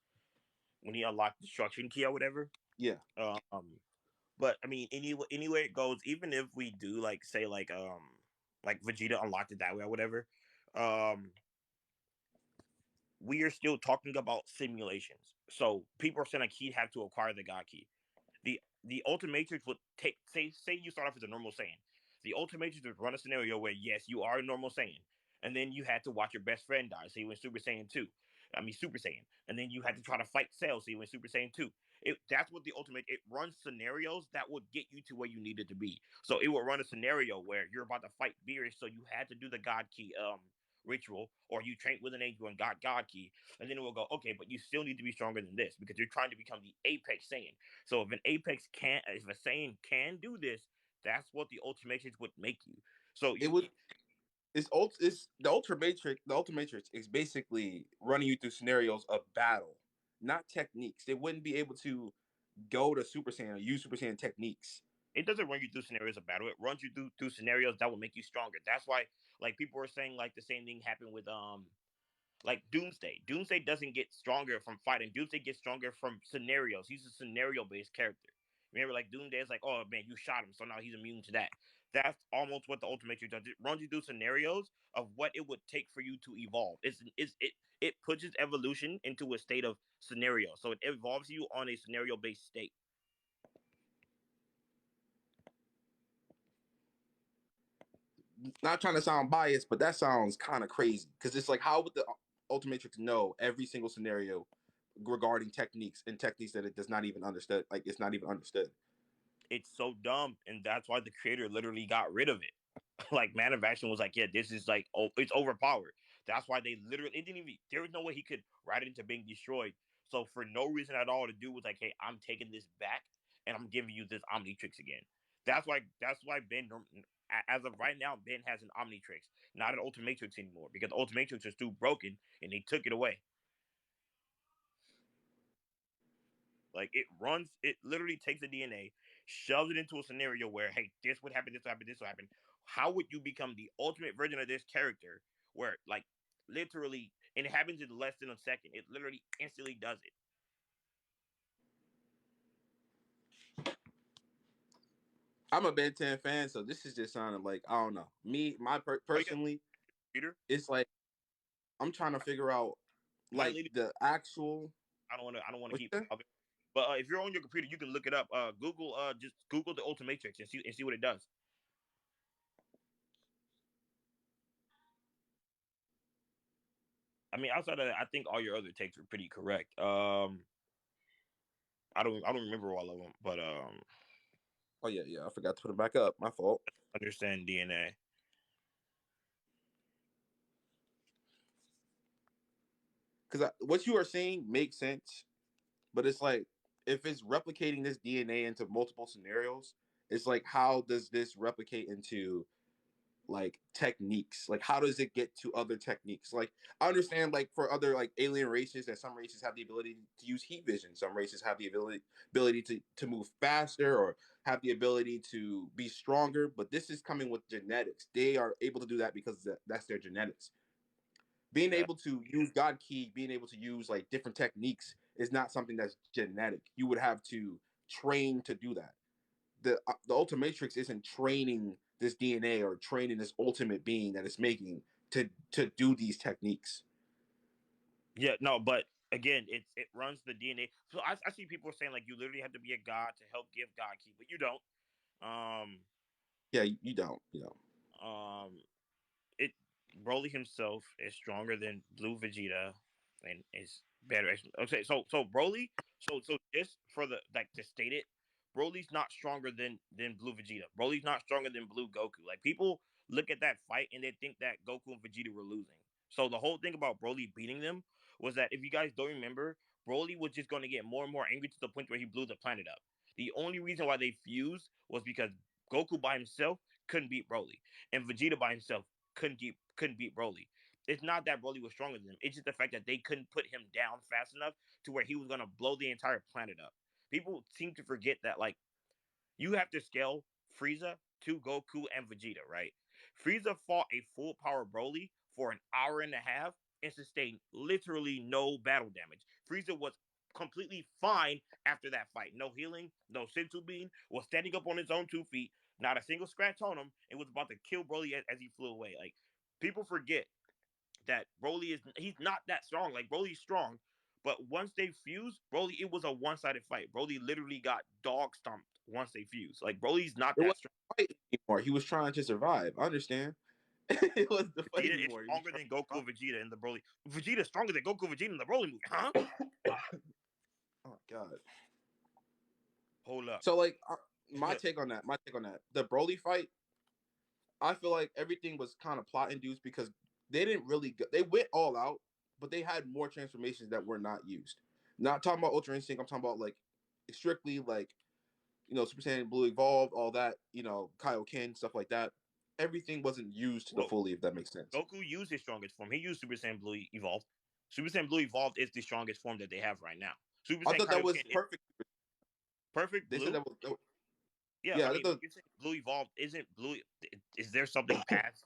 when he unlocked destruction key or whatever. Yeah, Um, but I mean, anywhere it goes, even if we do like say like Vegeta unlocked it that way or whatever, um, we are still talking about simulations. So people are saying like he'd have to acquire the God Key. The Ultimatrix would take say you start off as a normal Saiyan. The Ultimatrix would run a scenario where yes, you are a normal Saiyan, and then you had to watch your best friend die, so you went Super Saiyan 2. I mean Super Saiyan. And then you had to try to fight Cell, so you went Super Saiyan 2. That's what the ultimate it runs scenarios that would get you to where you needed to be. So it would run a scenario where you're about to fight Beerus, so you had to do the God Key ritual, or you trained with an angel and got God Key, and then it will go, okay, but you still need to be stronger than this because you're trying to become the Apex Saiyan. So if a Saiyan can do this, that's what the Ultimatrix would make you. So it would. It's the Ultimatrix. The Ultimatrix is basically running you through scenarios of battle, not techniques. They wouldn't be able to go to Super Saiyan or use Super Saiyan techniques. it doesn't run you through scenarios of battle. It runs you through scenarios that will make you stronger. That's why like people are saying like the same thing happened with like Doomsday. Doomsday doesn't get stronger from fighting. Doomsday gets stronger from scenarios. He's a scenario based character. Remember, like Doomsday is like, oh man, you shot him, so now he's immune to that. That's almost what the Ultimate does. It runs you through scenarios of what it would take for you to evolve. It pushes evolution into a state of scenario, so it evolves you on a scenario based state. Not trying to sound biased, but that sounds kind of crazy because it's like, how would the Ultimatrix know every single scenario regarding techniques and techniques that it does not even understood? Like it's not even understood. It's so dumb, and that's why the creator literally got rid of it. Like Man of Action was like, yeah, this is like, oh, it's overpowered. That's why they literally it didn't even there was no way he could ride into being destroyed. So for no reason at all to do was like, hey, I'm taking this back and I'm giving you this Omnitrix again. That's why Ben as of right now, Ben has an Omnitrix, not an Ultimatrix anymore, because the Ultimatrix is too broken and they took it away. Like it literally takes the DNA, shoves it into a scenario where, hey, this would happen, this would happen, this would happen. How would you become the ultimate version of this character? Where like literally, and it happens in less than a second. It literally instantly does it. I'm a Ben 10 fan, so this is just sounding like, I don't know. Me, Oh yeah, personally, Peter. it's like I'm trying to figure out My like lady, the actual. I don't want to. I don't want to What keep you say? talking. But if you're on your computer, you can look it up. Google. Just Google the Ultimatrix and see what it does. I mean, outside of that, I think all your other takes were pretty correct. I don't remember all of them, but Oh yeah, yeah. I forgot to put it back up. My fault. understand DNA. Because what you are saying makes sense, but it's like if it's replicating this DNA into multiple scenarios, it's like how does this replicate into like techniques? Like how does it get to other techniques? Like I understand like for other like alien races that some races have the ability to use heat vision, some races have the ability to move faster or have the ability to be stronger, but this is coming with genetics. They are able to do that because that's their genetics. Being Yeah. able to use God Key, being able to use like different techniques is not something that's genetic. You would have to train to do that. The Ultimatrix isn't training this DNA or training this ultimate being that it's making to do these techniques. Yeah, no, but again, it runs the DNA. So I see people saying like you literally have to be a god to help give God key, but you don't. Um, Yeah, you don't. You know. um, it Broly himself is stronger than Blue Vegeta and is better. Okay, so Broly, so just for the like to state it, Broly's not stronger than Blue Vegeta. Broly's not stronger than Blue Goku. Like people look at that fight and they think that Goku and Vegeta were losing. So the whole thing about Broly beating them was that if you guys don't remember, Broly was just going to get more and more angry to the point where he blew the planet up. The only reason why they fused was because Goku by himself couldn't beat Broly, and Vegeta by himself couldn't beat Broly. It's not that Broly was stronger than him. It's just the fact that they couldn't put him down fast enough to where he was gonna blow the entire planet up. People seem to forget that like you have to scale Frieza to Goku and Vegeta, right? Frieza fought a full power Broly for an hour and a half and sustained literally no battle damage. Frieza was completely fine after that fight. No healing, no senzu bean, was standing up on his own 2 feet, not a single scratch on him, and was about to kill Broly as he flew away. Like, people forget that Broly he's not that strong. Like, Broly's strong, but once they fused, Broly, it was a one-sided fight. Broly literally got dog stomped once they fused. Like, Broly's not It that wasn't strong. fight anymore. He was trying to survive. I understand. It wasn't the fight Vegeta is anymore. He was stronger trying than Goku Vegeta in the Broly. Vegeta is stronger than Goku Vegeta in the Broly movie, huh? Oh God. Hold up. So like, my take on that. The Broly fight. I feel like everything was kind of plot induced because they didn't really they went all out, but they had more transformations that were not used. Not talking about Ultra Instinct. I'm talking about like strictly like Super Saiyan Blue Evolved, all that, Kaioken, stuff like that. Everything wasn't used to the Well, fully, if that makes sense. Goku used his strongest form. He used Super Saiyan Blue Evolved. Super Saiyan Blue Evolved is the strongest form that they have right now. Super I Saiyan thought that was Kaioken is perfect. perfect They said blue. that was Yeah, I yeah. I mean, when thought, you say Blue Evolved, isn't blue? Is there something past?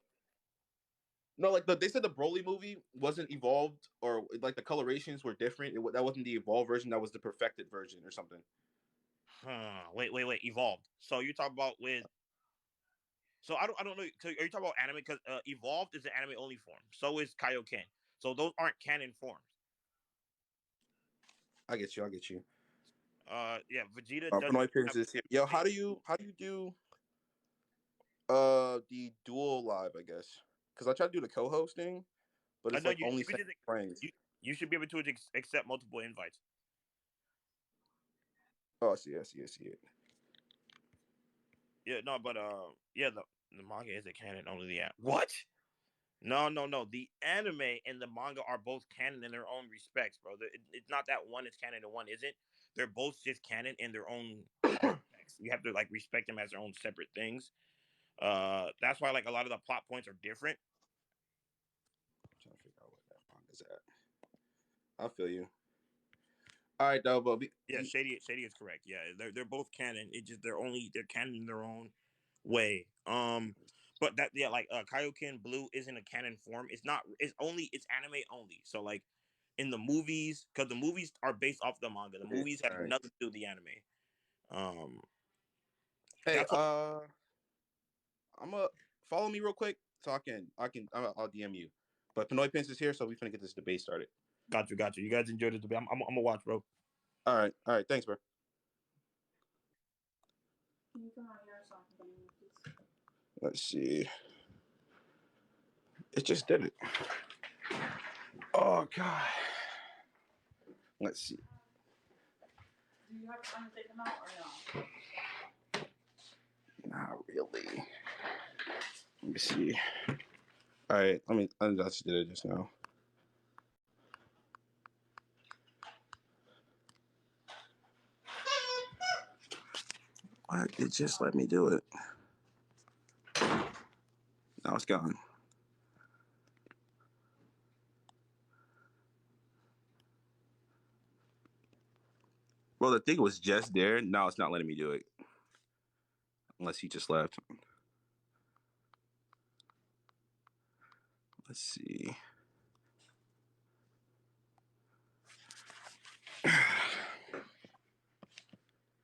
no, like they said the Broly movie wasn't evolved or like the colorations were different. That wasn't the evolved version. That was the perfected version or something. Huh. Wait. Evolved. So you're talking about with. So I don't know. So are you talking about anime? Because Evolved is an anime only form. So is Kaioken. So those aren't canon forms. I get you. I get you. Yeah, Vegeta doesn't Pinoypins have is here. Super Yo, Saiyan. how do you do the dual live? I guess because I tried to do the co-hosting, but it's No, like you only should be sending just friends. you should be able to accept multiple invites. Oh, I see it. Yeah, no, but yeah, the manga is a canon only. The what? No. The anime and the manga are both canon in their own respects, bro. It's not that one is canon and one isn't. They're both just canon in their own respects. You have to like respect them as their own separate things. That's why like a lot of the plot points are different. I'm trying to figure out where that manga's at. I feel you. All right, though, but Yeah, Shady is correct. Yeah, they're both canon. It just they're canon in their own way. But that yeah, like Kaioken Blue isn't a canon form. It's not. It's anime only. So like in the movies, because the movies are based off the manga. The okay, movies all have right. nothing to do with the anime. Um, Hey, that's what I'm a follow me real quick so I'll DM you. But Pinoy Pins is here, so we finna get this debate started. got you. You guys enjoyed it to be. I'm gonna watch, bro. All right, thanks, bro. Let's see. It just did it. Oh God. Let's see. Do you have time to take them out or no? Not really. Let me see. All right, I just did it just now. What? It just let me do it. Now it's gone. Well, the thing was just there. Now it's not letting me do it. Unless he just left. Let's see.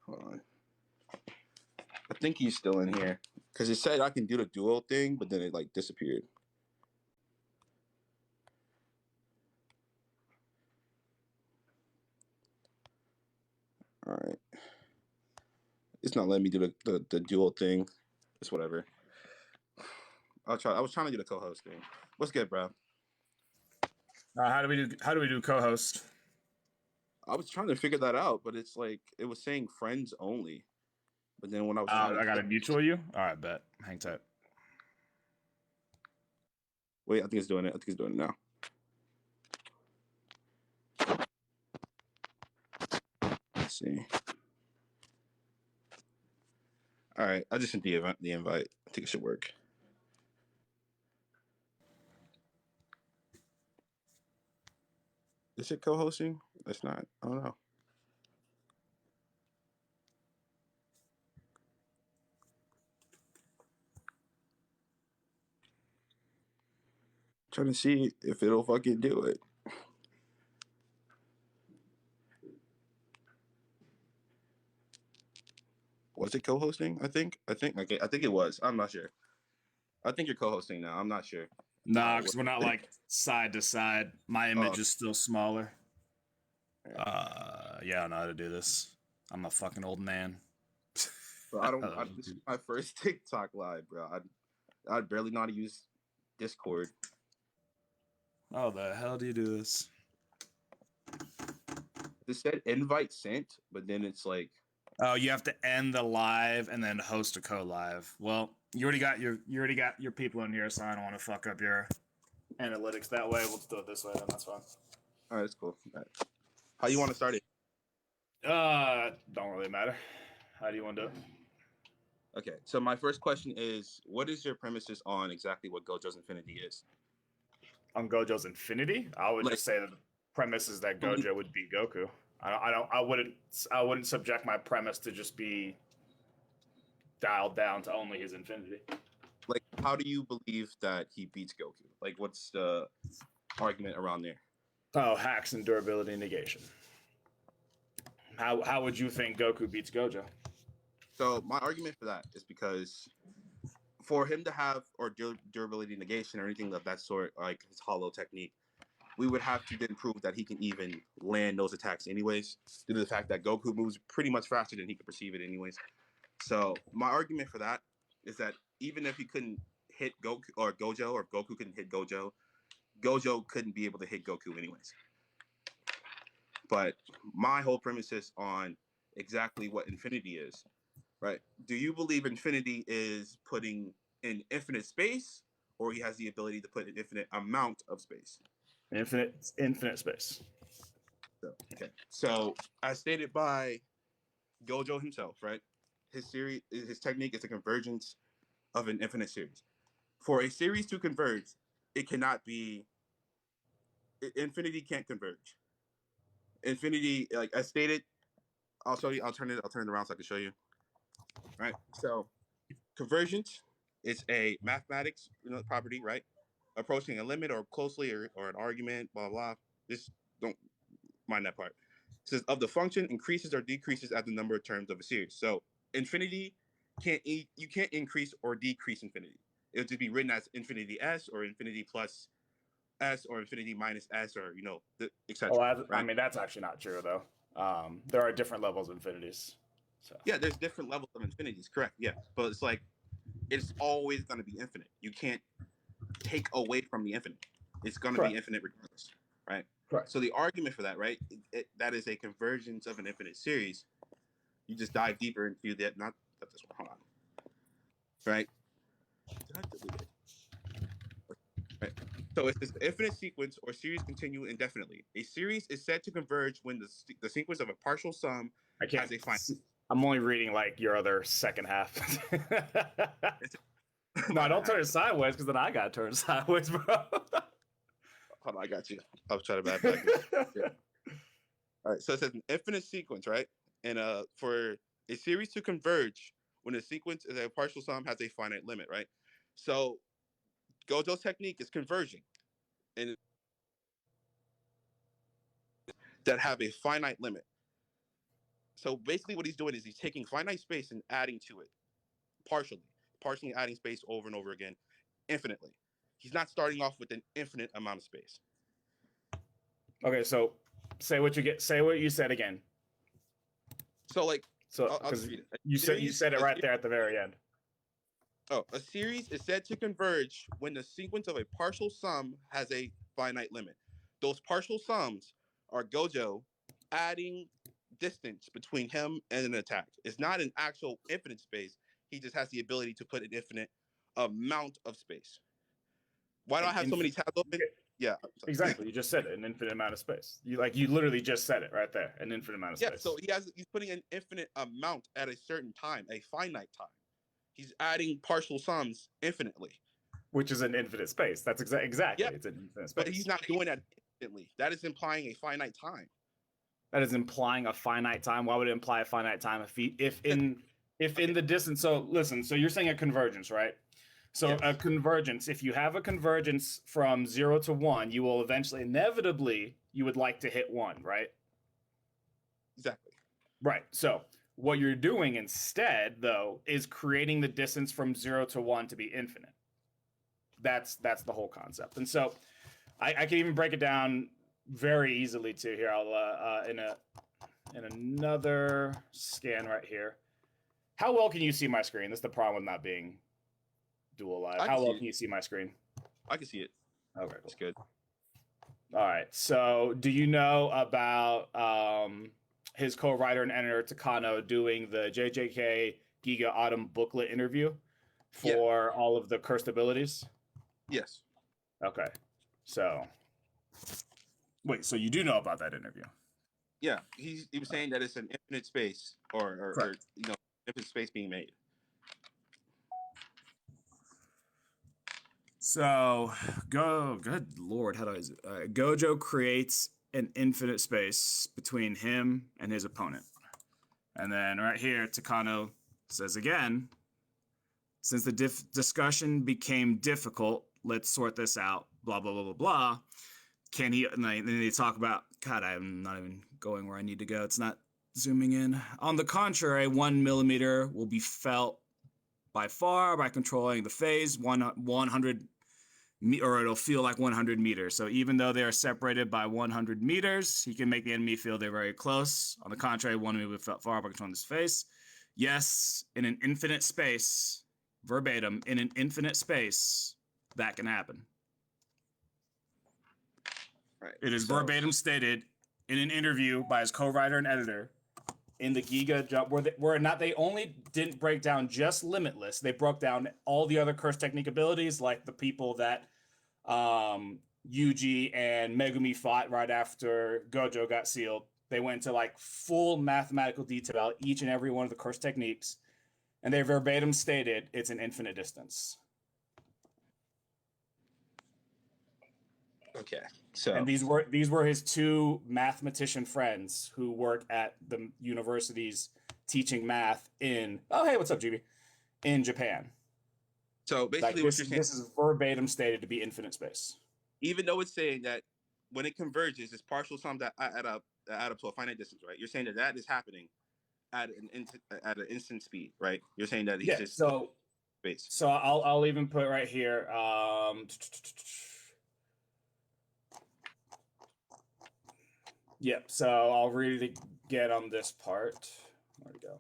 Hold on. I think he's still in here. Because it said I can do the duo thing, but then it like disappeared. All right. It's not letting me do the dual thing. It's whatever. I'll try. I was trying to do the co-host thing. What's good, bro? How do we do co-host? I was trying to figure that out, but it's like it was saying friends only. But then when I was trying to I gotta click, mutual you. All right, bet. Hang tight. wait, I think it's doing it. I think it's doing it now. Let's see. All right, I just sent the invite. I think it should work. Is it co-hosting? It's not. I don't know. Trying to see if it'll fucking do it. Was it co-hosting? I think. Okay, I think it was. I'm not sure. I think you're co-hosting now. I'm not sure. Nah, because we're not like side to side. My image is still smaller. Yeah, I know how to do this. I'm a fucking old man. Bro, this is my first TikTok live, bro. I barely know how to use Discord. Oh, the hell do you do this? It said invite sent, but then it's like, oh, you have to end the live and then host a co-live. Well, you already got your people in here, so I don't want to fuck up your analytics that way. We'll do it this way, then that's fine. All right, that's cool. All right. How you want to start it? Don't really matter. How do you want to do it? Okay, so my first question is, what is your premises on exactly what Gojo's Infinity is? On Gojo's Infinity, I would just say that the premise is that Gojo would beat Goku. I wouldn't subject my premise to just be dialed down to only his Infinity. Like, how do you believe that he beats Goku? Like, what's the argument around there? Oh, hacks and durability negation. How would you think Goku beats Gojo? So my argument for that is because for him to have durability negation or anything of that sort, like his hollow technique, we would have to then prove that he can even land those attacks anyways, due to the fact that Goku moves pretty much faster than he could perceive it anyways. So my argument for that is that even if he couldn't hit Goku or Gojo, or if Goku couldn't hit Gojo, Gojo couldn't be able to hit Goku anyways. But my whole premise is on exactly what Infinity is, right? Do you believe Infinity is putting in infinite space, or he has the ability to put an infinite amount of space? Infinite space. Okay. So as stated by Gojo himself, right? His technique is a convergence of an infinite series. For a series to converge, it cannot be. Infinity can't converge. Infinity, like I stated, I'll show you. I'll turn it around so I can show you. Right. So convergence is a mathematics property, right? Approaching a limit or closely or an argument, blah blah. Just don't mind that part. It says of the function increases or decreases at the number of terms of a series. So infinity you can't increase or decrease infinity. It'll just be written as infinity s or infinity plus s or infinity minus s or etc. Oh, right? I mean that's actually not true though. There are different levels of infinities. So yeah, there's different levels of infinities, correct? Yeah, but it's like it's always going to be infinite. You can't take away from the infinite. It's going to be infinite regardless, right? Correct. So the argument for that, right, that is a convergence of an infinite series. You just dive deeper into that. Not that this one. Hold on. Right. Did I delete it? Right. So it's this infinite sequence or series continue indefinitely. A series is said to converge when the sequence of a partial sum has a finite. I'm only reading like your other second half. No, don't turn it sideways because then I got turned sideways, bro. Hold on, I got you. I'll try to back. Yeah. All right, so it says an infinite sequence, right? And for a series to converge when a sequence is a partial sum has a finite limit, right? So Gojo's technique is converging, and that have a finite limit. So basically, what he's doing is he's taking finite space and adding to it, partially adding space over and over again, infinitely. He's not starting off with an infinite amount of space. Okay, so say what you said again. So like, I'll just read it. You said it right there at the very end. Oh, a series is said to converge when the sequence of a partial sum has a finite limit. Those partial sums are Gojo adding distance between him and an attack. It's not an actual infinite space. He just has the ability to put an infinite amount of space. Why do I have so many tabs open? Yeah, exactly. You just said it, an infinite amount of space. You literally just said it right there, an infinite amount of space. Yeah, so he's putting an infinite amount at a certain time, a finite time. He's adding partial sums infinitely, which is an infinite space. That's exactly. Yeah, it's an infinite space. But he's not doing that infinitely. That is implying a finite time. That is implying a finite time. Why would it imply a finite time if in the distance? So listen. So you're saying a convergence, right? So yes. A convergence. If you have a convergence from 0 to 1, you will eventually, inevitably, you would like to hit 1, right? Exactly. Right. So What you're doing instead, though, is creating the distance from 0 to 1 to be infinite. That's the whole concept. And so I can even break it down very easily too. Here, I'll in another scan right here. How well can you see my screen? That's the problem with not being dual live. How well can you see my screen? I can see it. Okay, That's good. All right. So, do you know about his co-writer and editor Takano doing the JJK Giga Autumn booklet interview for all of the cursed abilities? Yes. Okay. So, wait. So you do know about that interview? Yeah, he was saying that it's an infinite space, or infinite space being made. So, good lord, how do I? Gojo creates an infinite space between him and his opponent, and then right here, Takano says again, since the discussion became difficult, let's sort this out. Blah blah blah blah blah. Can he? And then they talk about. God, I'm not even going where I need to go. It's not zooming in. On the contrary, 1 millimeter will be felt by far by controlling the phase 100 or it'll feel like 100 meters. So even though they are separated by 100 meters, he can make the enemy feel they're very close. On the contrary, 1 millimeter will be felt far by controlling this phase. Yes, in an infinite space, verbatim, in an infinite space, that can happen. Right. It is verbatim stated in an interview by his co-writer and editor in the Giga Jump, they only didn't break down just Limitless. They broke down all the other curse technique abilities, like the people that Yuji and Megumi fought right after Gojo got sealed. They went into like full mathematical detail about each and every one of the curse techniques, and they verbatim stated it's an infinite distance. Okay. So, and these were his two mathematician friends who work at the universities teaching math in what's up, GB? In Japan. So basically, what you're saying, this is verbatim stated to be infinite space. Even though it's saying that when it converges, it's partial sums that add up to a finite distance, right? You're saying that is happening at an instant speed, right? You're saying that he's just space. So I'll even put right here. Yep. So I'll read it again on this part. Where'd it go?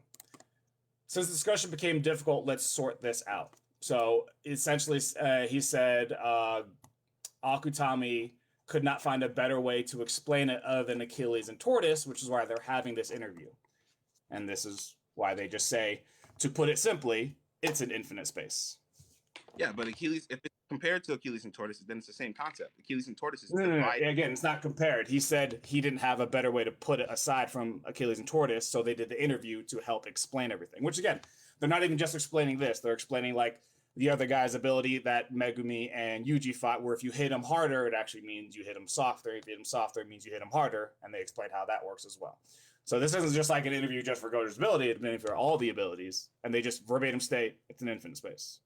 Since the discussion became difficult, let's sort this out. So essentially, he said Akutami could not find a better way to explain it other than Achilles and Tortoise, which is why they're having this interview. And this is why they just say, to put it simply, it's an infinite space. Yeah, but Achilles, if it's compared to Achilles and Tortoise, then it's the same concept. Achilles and Tortoise is Again, it's not compared. He said he didn't have a better way to put it aside from Achilles and Tortoise, so they did the interview to help explain everything. Which, again, they're not even just explaining this. They're explaining, like, the other guy's ability that Megumi and Yuji fought, where if you hit him harder, it actually means you hit him softer. If you hit him softer, it means you hit him harder, and they explain how that works as well. So this isn't just like an interview just for Gojo's ability, it's meant for all the abilities, and they just verbatim state it's an infinite space.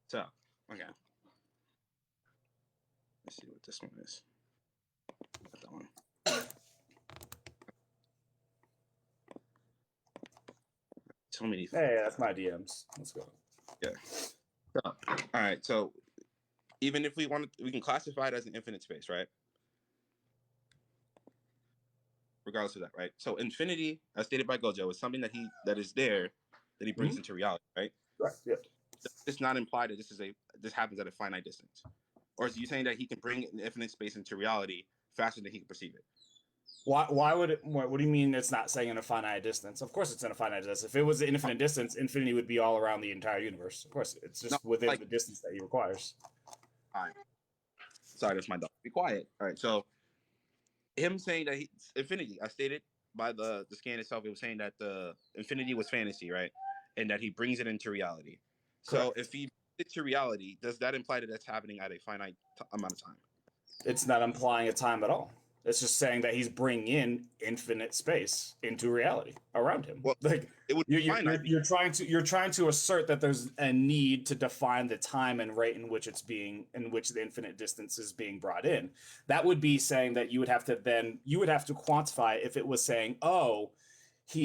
So, okay. Let's see what this one is. Not that one. So many. Hey, that's my DMs. Let's go. Yeah. So, all right. So, even if we want to, we can classify it as an infinite space, right? Regardless of that, right? So, infinity, as stated by Gojo, is something that is there that he brings into reality, right? Right. Yeah. It's not implied that this happens at a finite distance, or is you saying that he can bring an infinite space into reality faster than he can perceive it? Why would it? What do you mean it's not saying in a finite distance? Of course it's in a finite distance. If it was an infinite distance, infinity would be all around the entire universe. Of course, it's just within the distance that he requires. All right. Sorry, that's my dog. Be quiet. All right. So, him saying that infinity, I stated by the scan itself, it was saying that the infinity was fantasy, right? And that he brings it into reality. Correct. So if he brings it to reality, does that imply that that's happening at a finite amount of time? It's not implying a time at all. It's just saying that he's bringing in infinite space into reality around him. Well, Like it would be finite. you're trying to assert that there's a need to define the time and rate in which the infinite distance is being brought in. That would be saying that you would have to quantify if it was saying, oh,